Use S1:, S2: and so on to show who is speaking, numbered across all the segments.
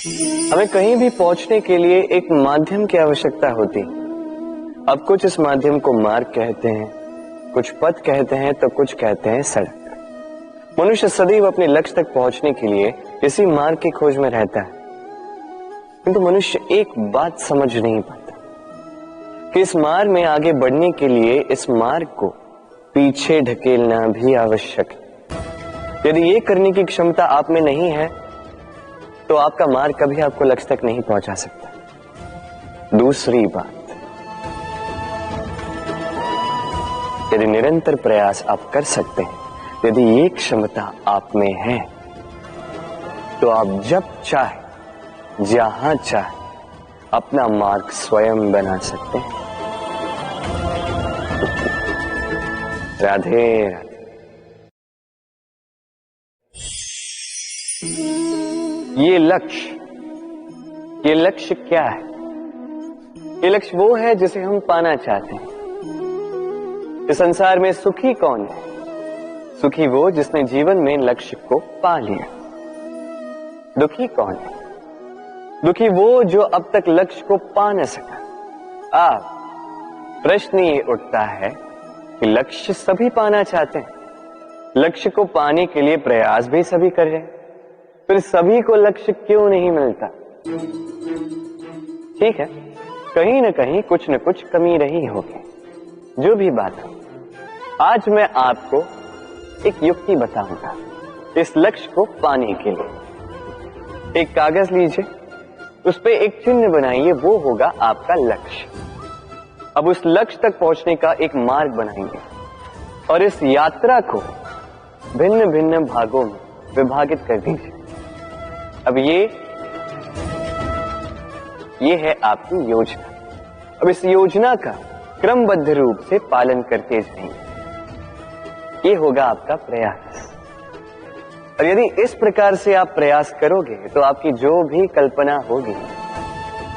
S1: हमें कहीं भी पहुंचने के लिए एक माध्यम की आवश्यकता होती। अब कुछ इस माध्यम को मार्ग कहते हैं, कुछ पथ कहते हैं, तो कुछ कहते हैं सड़क। मनुष्य सदैव अपने लक्ष्य तक पहुंचने के लिए इसी मार्ग की खोज में रहता है, किंतु मनुष्य एक बात समझ नहीं पाता कि इस मार्ग में आगे बढ़ने के लिए इस मार्ग को पीछे ढकेलना भी आवश्यक है। यदि ये करने की क्षमता आप में नहीं है तो आपका मार्ग कभी आपको लक्ष्य तक नहीं पहुंचा सकता। दूसरी बात, यदि निरंतर प्रयास आप कर सकते हैं, यदि ये क्षमता आप में है, तो आप जब चाहे जहां चाहे अपना मार्ग स्वयं बना सकते हैं। राधे राधे। ये लक्ष्य क्या है? ये लक्ष्य वो है जिसे हम पाना चाहते हैं। इस संसार में सुखी कौन है? सुखी वो जिसने जीवन में लक्ष्य को पा लिया। दुखी कौन है? दुखी वो जो अब तक लक्ष्य को पा न सका। प्रश्न ये उठता है कि लक्ष्य सभी पाना चाहते हैं, लक्ष्य को पाने के लिए प्रयास भी सभी कर रहे हैं, फिर सभी को लक्ष्य क्यों नहीं मिलता? ठीक है, कहीं न कहीं कुछ न कुछ कमी रही होगी। जो भी बात हो, आज मैं आपको एक युक्ति बताऊंगा इस लक्ष्य को पाने के लिए। एक कागज लीजिए, उस पे एक चिन्ह बनाइए, वो होगा आपका लक्ष्य। अब उस लक्ष्य तक पहुंचने का एक मार्ग बनाएंगे और इस यात्रा को भिन्न भिन्न भागों में विभाजित कर दीजिए। अब ये है आपकी योजना। अब इस योजना का क्रमबद्ध रूप से पालन करते जाएंगे। ये होगा आपका प्रयास। और यदि इस प्रकार से आप प्रयास करोगे तो आपकी जो भी कल्पना होगी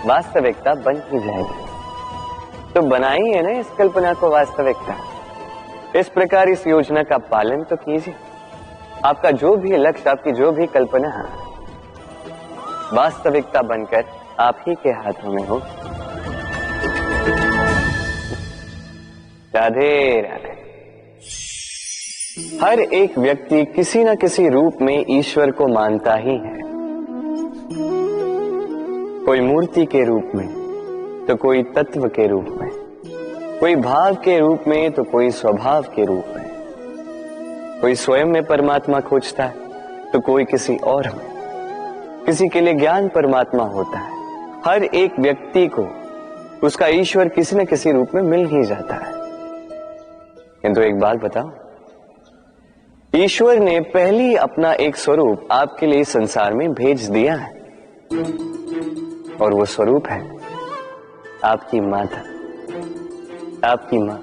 S1: वास्तविकता बन ही जाएगी। तो बनाइए ना इस कल्पना को वास्तविकता। इस प्रकार इस योजना का पालन तो कीजिए। आपका जो भी लक्ष्य, आपकी जो भी कल्पना वास्तविकता बनकर आप ही के हाथों में हो। राधे राधे। हर एक व्यक्ति किसी न किसी रूप में ईश्वर को मानता ही है। कोई मूर्ति के रूप में, तो कोई तत्व के रूप में, कोई भाव के रूप में, तो कोई स्वभाव के रूप में। कोई स्वयं में परमात्मा खोजता है तो कोई किसी और में। किसी के लिए ज्ञान परमात्मा होता है। हर एक व्यक्ति को उसका ईश्वर किसी न किसी रूप में मिल ही जाता है। किंतु एक बात बताओ, ईश्वर ने पहले अपना एक स्वरूप आपके लिए संसार में भेज दिया है, और वो स्वरूप है आपकी माता, आपकी माँ।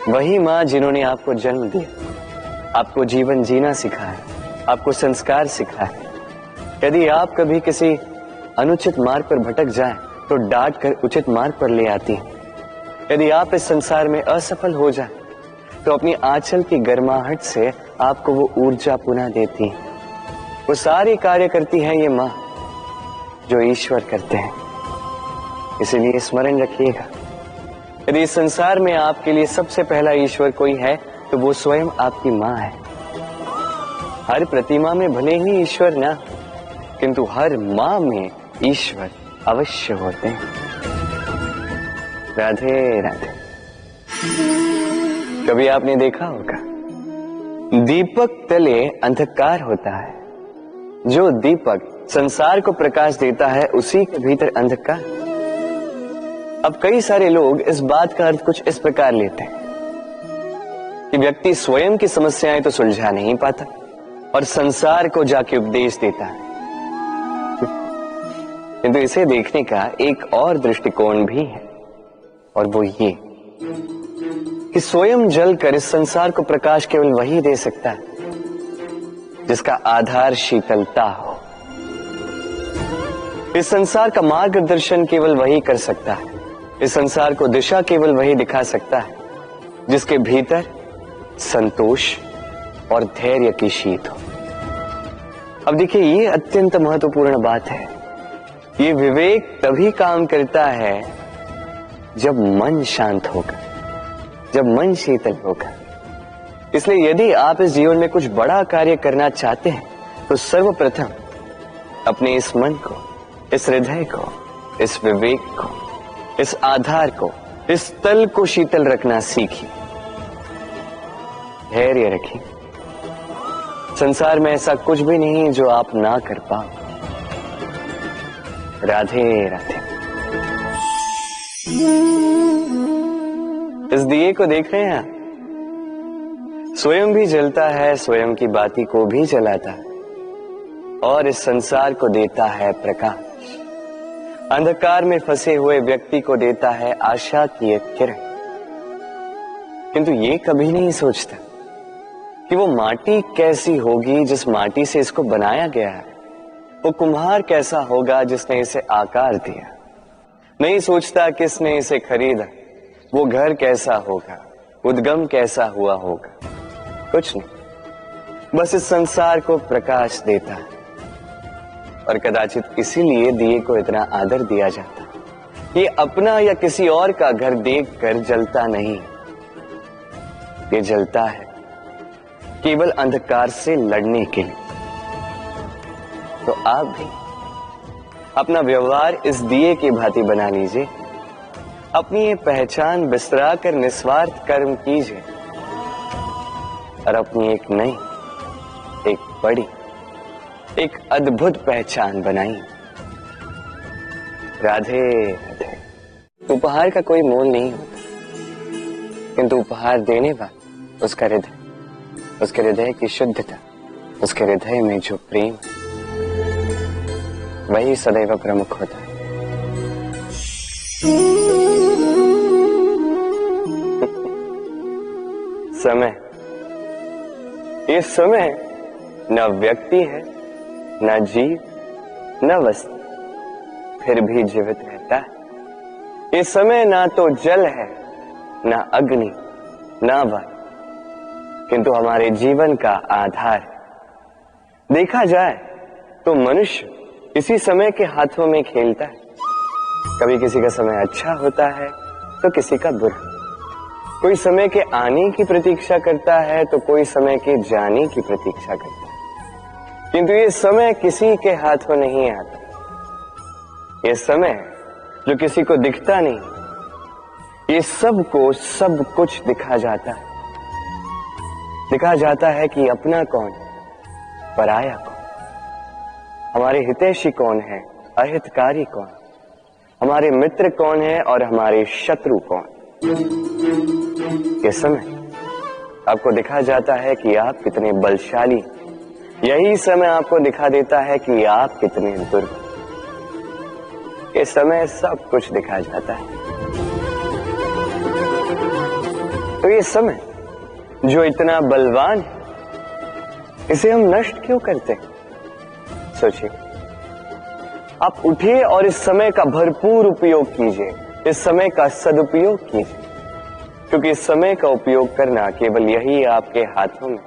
S1: वही माँ जिन्होंने आपको जन्म दिया, आपको जीवन जीना सिखाया, आपको संस्कार सिखाया। यदि आप कभी किसी अनुचित मार्ग पर भटक जाएं, तो डांट कर उचित मार्ग पर ले आती है। यदि आप इस संसार में असफल हो जाएं, तो अपनी आंचल की गर्माहट से आपको वो ऊर्जा पुनः देती है। वो सारी कार्य करती है ये माँ जो ईश्वर करते हैं। इसीलिए स्मरण रखिएगा, यदि इस संसार में आपके लिए सबसे पहला ईश्वर कोई है तो वो स्वयं आपकी माँ है। हर प्रतिमा में भले ही ईश्वर ना, किंतु हर माँ में ईश्वर अवश्य होते हैं। राधे राधे। कभी आपने देखा होगा, दीपक तले अंधकार होता है। जो दीपक संसार को प्रकाश देता है, उसी के भीतर अंधकार। अब कई सारे लोग इस बात का अर्थ कुछ इस प्रकार लेते हैं कि व्यक्ति स्वयं की समस्याएं तो सुलझा नहीं पाता और संसार को जाके उपदेश देता है। किंतु इसे देखने का एक और दृष्टिकोण भी है, और वो ये कि स्वयं जलकर इस संसार को प्रकाश केवल वही दे सकता है जिसका आधार शीतलता हो। इस संसार का मार्गदर्शन केवल वही कर सकता है, इस संसार को दिशा केवल वही दिखा सकता है जिसके भीतर संतोष और धैर्य की शीत हो। अब देखिए, ये अत्यंत महत्वपूर्ण बात है। ये विवेक तभी काम करता है जब मन शांत होगा, जब मन शीतल होगा। इसलिए यदि आप इस जीवन में कुछ बड़ा कार्य करना चाहते हैं तो सर्वप्रथम अपने इस मन को, इस हृदय को, इस विवेक को, इस आधार को, इस तल को शीतल रखना सीखिए। धैर्य रखिए। संसार में ऐसा कुछ भी नहीं जो आप ना कर पाओ। राधे राधे। इस दिए को देख रहे हैं आप? स्वयं भी जलता है, स्वयं की बाती को भी जलाता है और इस संसार को देता है प्रकाश। अंधकार में फंसे हुए व्यक्ति को देता है आशा की एक किरण। किंतु ये कभी नहीं सोचता कि वो माटी कैसी होगी जिस माटी से इसको बनाया गया है, वो कुम्हार कैसा होगा जिसने इसे आकार दिया। नहीं सोचता किसने इसे खरीदा, वो घर कैसा होगा, उद्गम कैसा हुआ होगा। कुछ नहीं, बस इस संसार को प्रकाश देता है। और कदाचित इसीलिए दिए को इतना आदर दिया जाता है। ये अपना या किसी और का घर देखकर जलता नहीं, ये जलता है केवल अंधकार से लड़ने के लिए। तो आप भी अपना व्यवहार इस दिए की भांति बना लीजिए। अपनी ये पहचान बिसरा कर निस्वार्थ कर्म कीजिए और अपनी एक नई, एक बड़ी, एक अद्भुत पहचान बनाइए। राधे राधे। उपहार का कोई मोल नहीं होता, किंतु उपहार देने वाला उसका हृदय, उसके हृदय की शुद्धता, उसके हृदय में जो प्रेम, वही सदैव प्रमुख होता है। समय, ये समय न व्यक्ति है, न जीव, न वस्तु, फिर भी जीवित रहता है। ये समय ना तो जल है, ना अग्नि, ना वायु, किंतु हमारे जीवन का आधार है। देखा जाए तो मनुष्य इसी समय के हाथों में खेलता है। कभी किसी का समय अच्छा होता है तो किसी का बुरा। कोई समय के आने की प्रतीक्षा करता है तो कोई समय के जाने की प्रतीक्षा करता है, किंतु ये समय किसी के हाथों नहीं आता। ये समय जो किसी को दिखता नहीं, ये सबको सब कुछ दिखा जाता है। दिखा जाता है कि अपना कौन, पराया कौन, हमारे हितैषी कौन है, अहितकारी कौन, हमारे मित्र कौन है और हमारे शत्रु कौन। ये समय आपको दिखा जाता है कि आप कितने बलशाली, यही समय आपको दिखा देता है कि आप कितने दुर्बल। ये समय सब कुछ दिखा जाता है। तो ये समय जो इतना बलवान है, इसे हम नष्ट क्यों करते हैं? सोचिए, आप उठिए और इस समय का भरपूर उपयोग कीजिए, इस समय का सदुपयोग कीजिए, क्योंकि इस समय का उपयोग करना केवल यही आपके हाथों में,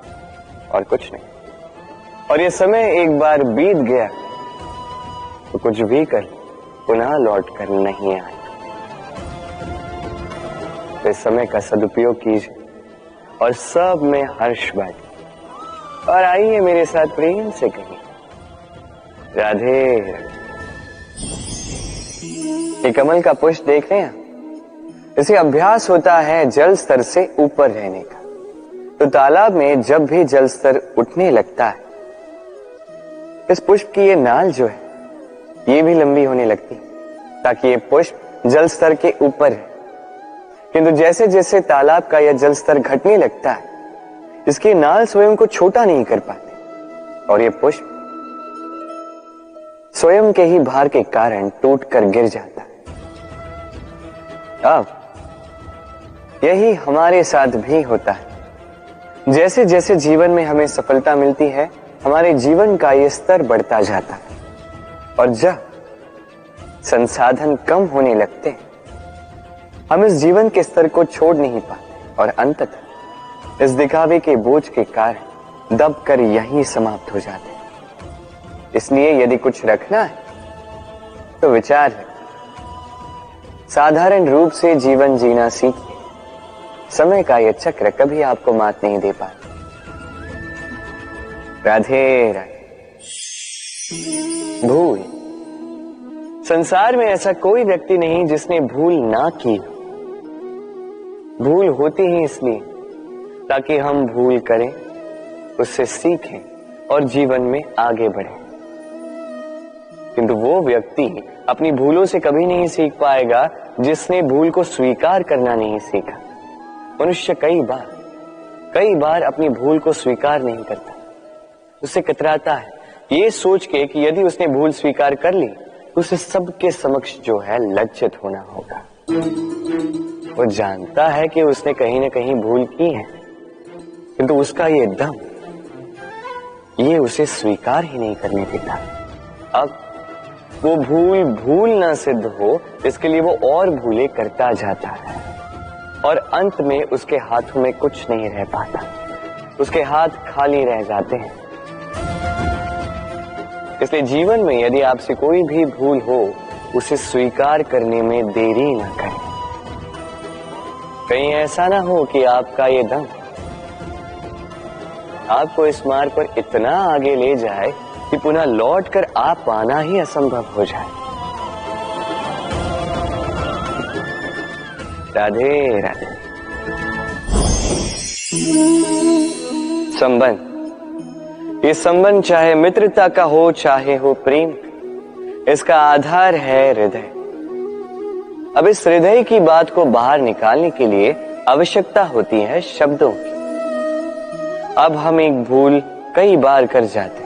S1: और कुछ नहीं। और ये समय एक बार बीत गया तो कुछ भी कर पुनः लौट कर नहीं आएगा। तो इस समय का सदुपयोग कीजिए और सब में हर्ष बांटिए। और आइए मेरे साथ प्रेम से कहिए, राधे राधे। ये कमल का पुष्प देख रहे हैं? इसे अभ्यास होता है जल स्तर से ऊपर रहने का। तो तालाब में जब भी जल स्तर उठने लगता है, इस पुष्प की ये नाल जो है, ये भी लंबी होने लगती है ताकि ये पुष्प जल स्तर के ऊपर है। किंतु जैसे जैसे तालाब का यह जल स्तर घटने लगता है, इसकी नाल स्वयं को छोटा नहीं कर पाती और ये पुष्प स्वयं के ही भार के कारण टूटकर गिर जाता है। अब यही हमारे साथ भी होता है। जैसे जैसे जीवन में हमें सफलता मिलती है, हमारे जीवन का ये स्तर बढ़ता जाता है। और जब संसाधन कम होने लगते हैं, हम इस जीवन के स्तर को छोड़ नहीं पाते और अंततः इस दिखावे के बोझ के कारण दबकर यहीं समाप्त हो जाते हैं। इसलिए यदि कुछ रखना है तो विचार है। साधारण रूप से जीवन जीना सीखिए। समय का यह चक्र कभी आपको मात नहीं दे पाए। राधे राधे। भूल। संसार में ऐसा कोई व्यक्ति नहीं जिसने भूल ना की। भूल होती ही इसलिए ताकि हम भूल करें, उससे सीखें और जीवन में आगे बढ़ें। किंतु वो व्यक्ति अपनी भूलों से कभी नहीं सीख पाएगा जिसने भूल को स्वीकार करना नहीं सीखा। मनुष्य कई बार अपनी भूल को स्वीकार नहीं करता, उससे कतराता है, ये सोच के कि यदि उसने भूल स्वीकार कर ली तो उसे सबके समक्ष जो है लज्जित होना होगा। वो जानता है कि उसने कहीं ना कहीं भूल की है, किंतु उसका ये दम ये उसे स्वीकार ही नहीं करने देता। अब वो भूल ना सिद्ध हो, इसके लिए वो और भूलें करता जाता है और अंत में उसके हाथों में कुछ नहीं रह पाता, उसके हाथ खाली रह जाते हैं। इसलिए जीवन में यदि आपसे कोई भी भूल हो, उसे स्वीकार करने में देरी ना करें। कहीं ऐसा ना हो कि आपका ये दम आपको इस मार्ग पर इतना आगे ले जाए कि पुनः लौटकर आप पाना ही असंभव हो जाए। राधे राधे। संबंध। ये संबंध चाहे मित्रता का हो चाहे हो प्रेम, इसका आधार है हृदय। अब इस हृदय की बात को बाहर निकालने के लिए आवश्यकता होती है शब्दों की। अब हम एक भूल कई बार कर जाते हैं।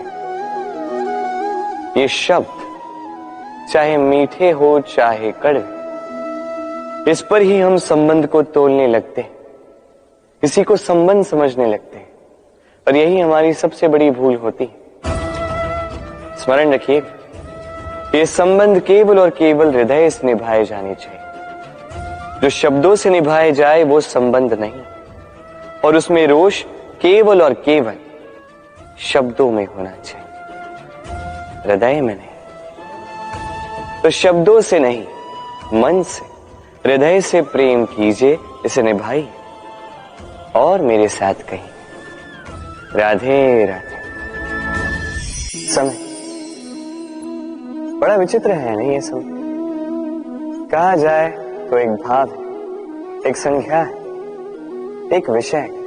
S1: ये शब्द चाहे मीठे हो चाहे कड़वे, इस पर ही हम संबंध को तोलने लगते हैं, किसी को संबंध समझने लगते हैं, और यही हमारी सबसे बड़ी भूल होती है। स्मरण रखिए, ये संबंध केवल और केवल हृदय से निभाए जाने चाहिए। जो शब्दों से निभाए जाए वो संबंध नहीं, और उसमें रोष केवल और केवल शब्दों में होना चाहिए, हृदय में नहीं। तो शब्दों से नहीं, मन से, हृदय से प्रेम कीजिए, इसे निभाइए और मेरे साथ कहिए राधे राधे। समय बड़ा विचित्र है नहीं ये समय। कहा जाए तो एक भाव है, एक संख्या है, एक विषय है।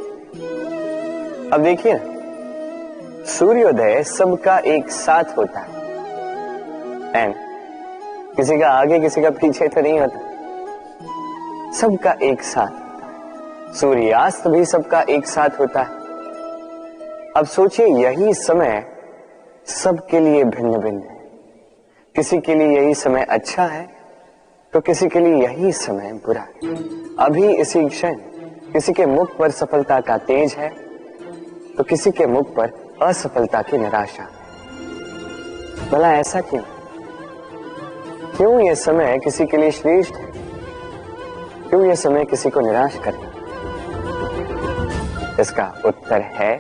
S1: अब देखिए, सूर्योदय सबका एक साथ होता है, एंड किसी का आगे किसी का पीछे तो नहीं होता, सबका एक साथ। सूर्यास्त भी सबका एक साथ होता है। अब सोचिए, यही समय सबके लिए भिन्न भिन्न है। किसी के लिए यही समय अच्छा है तो किसी के लिए यही समय बुरा है। अभी इसी क्षण किसी के मुख पर सफलता का तेज है तो किसी के मुख पर असफलता की निराशा। भला ऐसा क्यों? क्यों यह समय किसी के लिए श्रेष्ठ है, क्यों यह समय किसी को निराश करता? इसका उत्तर है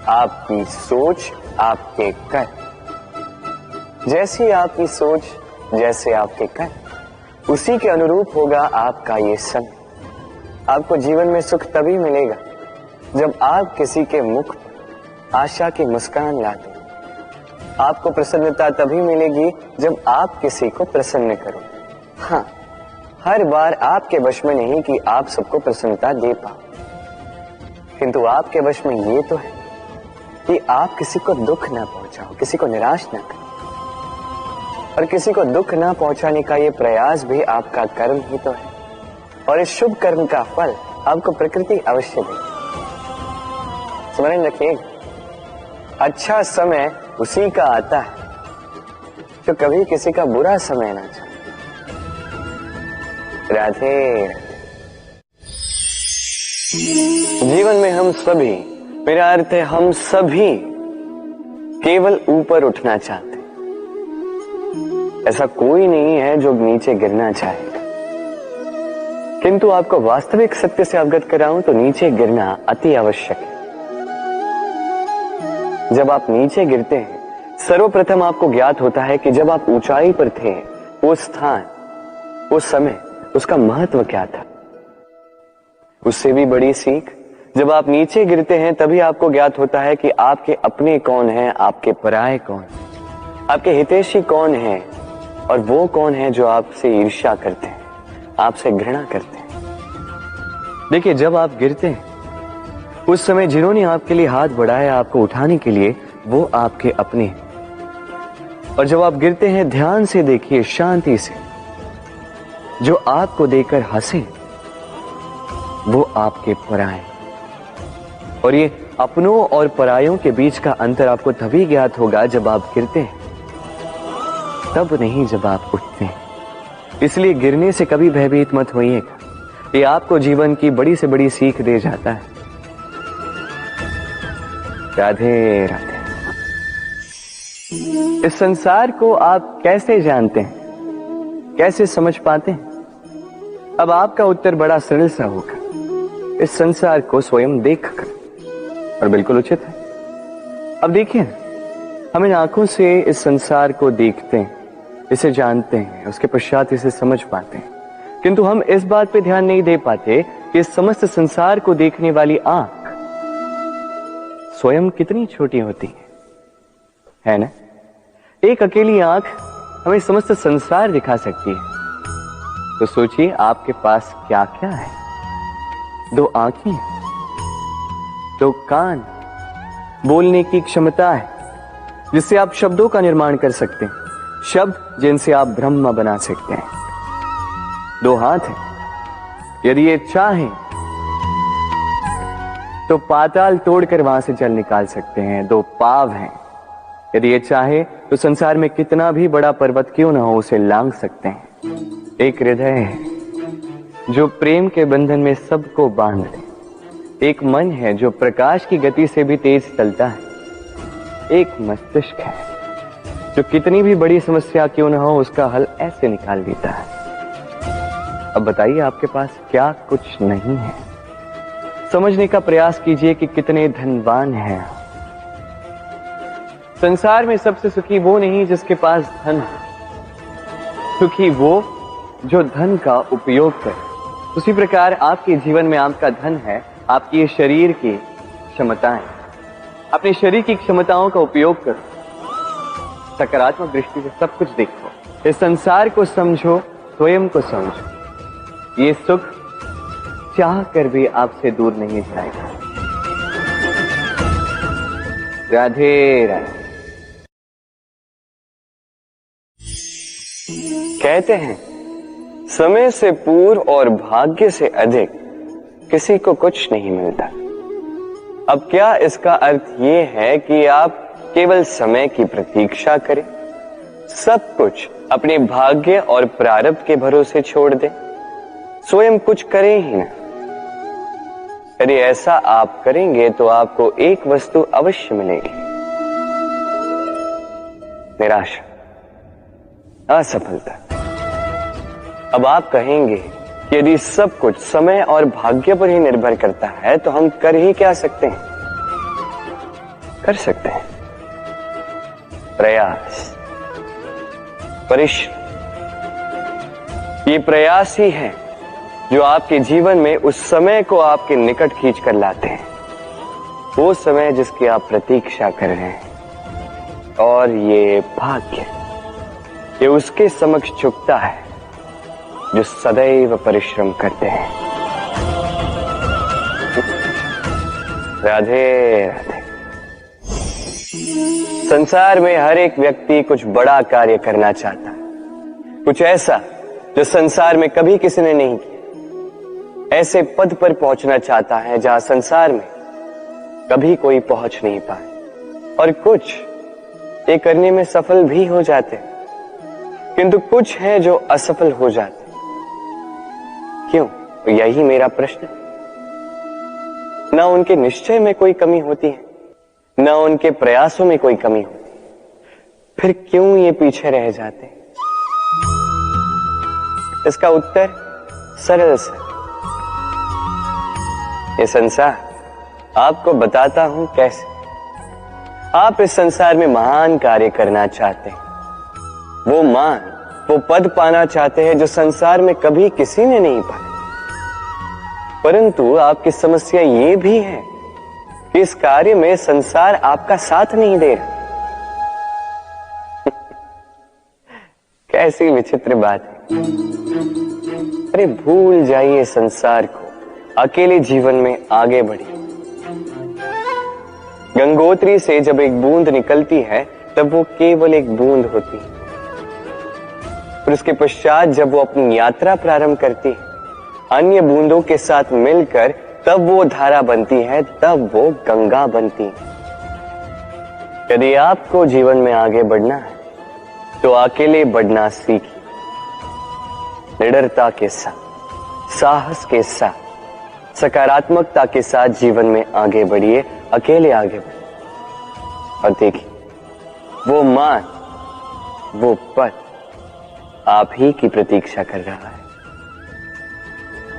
S1: आपकी सोच, आपके कर। जैसी आपकी सोच, जैसे आपके कर, उसी के अनुरूप होगा आपका ये समय। आपको जीवन में सुख तभी मिलेगा जब आप किसी के मुख पर आशा की मुस्कान ला दो। आपको प्रसन्नता तभी मिलेगी जब आप किसी को प्रसन्न करो। हाँ, हर बार आपके वश में नहीं कि आप सबको प्रसन्नता दे पाओ, किंतु आपके वश में ये तो है कि आप किसी को दुख ना पहुंचाओ, किसी को निराश ना करो। और किसी को दुख ना पहुंचाने का ये प्रयास भी आपका कर्म ही तो है, और इस शुभ कर्म का फल आपको प्रकृति अवश्य देगी। स्मरण रखिए, अच्छा समय उसी का आता है जो कभी किसी का बुरा समय ना चाहे। राधे। जीवन में हम सभी, मेरा अर्थ है हम सभी, केवल ऊपर उठना चाहते हैं। ऐसा कोई नहीं है जो नीचे गिरना चाहेगा, किंतु आपको वास्तविक सत्य से अवगत कराऊं तो नीचे गिरना अति आवश्यक है। जब आप नीचे गिरते हैं, सर्वप्रथम आपको ज्ञात होता है कि जब आप ऊंचाई पर थे, वो स्थान, वो समय, उसका महत्व क्या था। उससे भी बड़ी सीख, जब आप नीचे गिरते हैं तभी आपको ज्ञात होता है कि आपके अपने कौन हैं, आपके पराये कौन, आपके हितैषी कौन हैं, और वो कौन है जो आपसे ईर्ष्या करते हैं, आपसे घृणा करते हैं। देखिए, जब आप गिरते हैं उस समय जिन्होंने आपके लिए हाथ बढ़ाया आपको उठाने के लिए, वो आपके अपने हैं। और जब आप गिरते हैं, ध्यान से देखिए, शांति से, जो आपको देकर हंसे वो आपके पराये। और ये अपनों और परायों के बीच का अंतर आपको तभी ज्ञात होगा जब आप गिरते हैं, तब नहीं जब आप उठते हैं। इसलिए गिरने से कभी भयभीत मत होइएगा, ये आपको जीवन की बड़ी से बड़ी सीख दे जाता है। राधे राधे। इस संसार को आप कैसे जानते हैं, कैसे समझ पाते हैं? अब आपका उत्तर बड़ा सरल सा होगा, इस संसार को स्वयं देखकर, और बिल्कुल उचित है। अब देखिए, हम इन आंखों से इस संसार को देखते हैं, इसे जानते हैं, उसके पश्चात इसे समझ पाते हैं, किंतु हम इस बात पे ध्यान नहीं दे पाते कि इस समस्त संसार को देखने वाली आंख स्वयं कितनी छोटी होती है ना? एक अकेली आंख हमें समस्त संसार दिखा सकती है। तो सोचिए, आपके पास क्या क्या है। 2 आंखें, 2 कान, बोलने की क्षमता है जिससे आप शब्दों का निर्माण कर सकते हैं, शब्द जिनसे आप ब्रह्म बना सकते हैं। 2 हाथ हैं, यदि ये चाहें तो पाताल तोड़कर वहां से जल निकाल सकते हैं। 2 पांव हैं, यदि ये चाहे तो संसार में कितना भी बड़ा पर्वत क्यों ना हो उसे लांघ सकते हैं। एक हृदय है जो प्रेम के बंधन में सबको बांध दे। एक मन है जो प्रकाश की गति से भी तेज चलता है। एक मस्तिष्क है जो कितनी भी बड़ी समस्या क्यों ना हो उसका हल ऐसे निकाल देता है। अब बताइए, आपके पास क्या कुछ नहीं है? समझने का प्रयास कीजिए कि कितने धनवान हैं। संसार में सबसे सुखी वो नहीं जिसके पास धन है, सुखी वो जो धन का उपयोग करे। उसी प्रकार आपके जीवन में आपका धन है आपकी शरीर की क्षमताएं। अपने शरीर की क्षमताओं का उपयोग करो, सकारात्मक दृष्टि से सब कुछ देखो, इस संसार को समझो, स्वयं को समझो। ये सुख चाह कर भी आपसे दूर नहीं जाएगा। राधे राधे। कहते हैं, समय से पूर्व और भाग्य से अधिक किसी को कुछ नहीं मिलता। अब क्या इसका अर्थ ये है कि आप केवल समय की प्रतीक्षा करें, सब कुछ अपने भाग्य और प्रारब्ध के भरोसे छोड़ दें, स्वयं कुछ करें ही ना? यदि ऐसा आप करेंगे तो आपको एक वस्तु अवश्य मिलेगी, निराशा, असफलता। अब आप कहेंगे कि यदि सब कुछ समय और भाग्य पर ही निर्भर करता है तो हम कर ही क्या सकते हैं? कर सकते हैं प्रयास, परिश्रम। ये प्रयास ही है जो आपके जीवन में उस समय को आपके निकट खींच कर लाते हैं, वो समय जिसकी आप प्रतीक्षा कर रहे हैं। और ये भाग्य, ये उसके समक्ष झुकता है जो सदैव परिश्रम करते हैं। राधे राधे। संसार में हर एक व्यक्ति कुछ बड़ा कार्य करना चाहता है, कुछ ऐसा जो संसार में कभी किसी ने नहीं किया। ऐसे पद पर पहुंचना चाहता है जहां संसार में कभी कोई पहुंच नहीं पाए, और कुछ ये करने में सफल भी हो जाते, किंतु कुछ है जो असफल हो जाते। क्यों? तो यही मेरा प्रश्न। न उनके निश्चय में कोई कमी होती है, न उनके प्रयासों में कोई कमी होती, फिर क्यों ये पीछे रह जाते? इसका उत्तर सरल सा, ये संसार आपको बताता हूं कैसे। आप इस संसार में महान कार्य करना चाहते हैं, वो मान, वो पद पाना चाहते हैं जो संसार में कभी किसी ने नहीं पाया। परंतु आपकी समस्या ये भी है कि इस कार्य में संसार आपका साथ नहीं दे रहा। कैसी विचित्र बात है। अरे भूल जाइए संसार को, अकेले जीवन में आगे बढ़िए। गंगोत्री से जब एक बूंद निकलती है तब वो केवल एक बूंद होती है, और उसके पश्चात जब वो अपनी यात्रा प्रारंभ करती है अन्य बूंदों के साथ मिलकर, तब वो धारा बनती है, तब वो गंगा बनती है। यदि आपको जीवन में आगे बढ़ना है तो अकेले बढ़ना सीखिए। निडरता के साथ, साहस के साथ, सकारात्मकता के साथ जीवन में आगे बढ़िए, अकेले आगे बढ़िए। और देखिए वो मान, वो पद आप ही की प्रतीक्षा कर रहा है।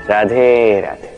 S1: राधे राधे।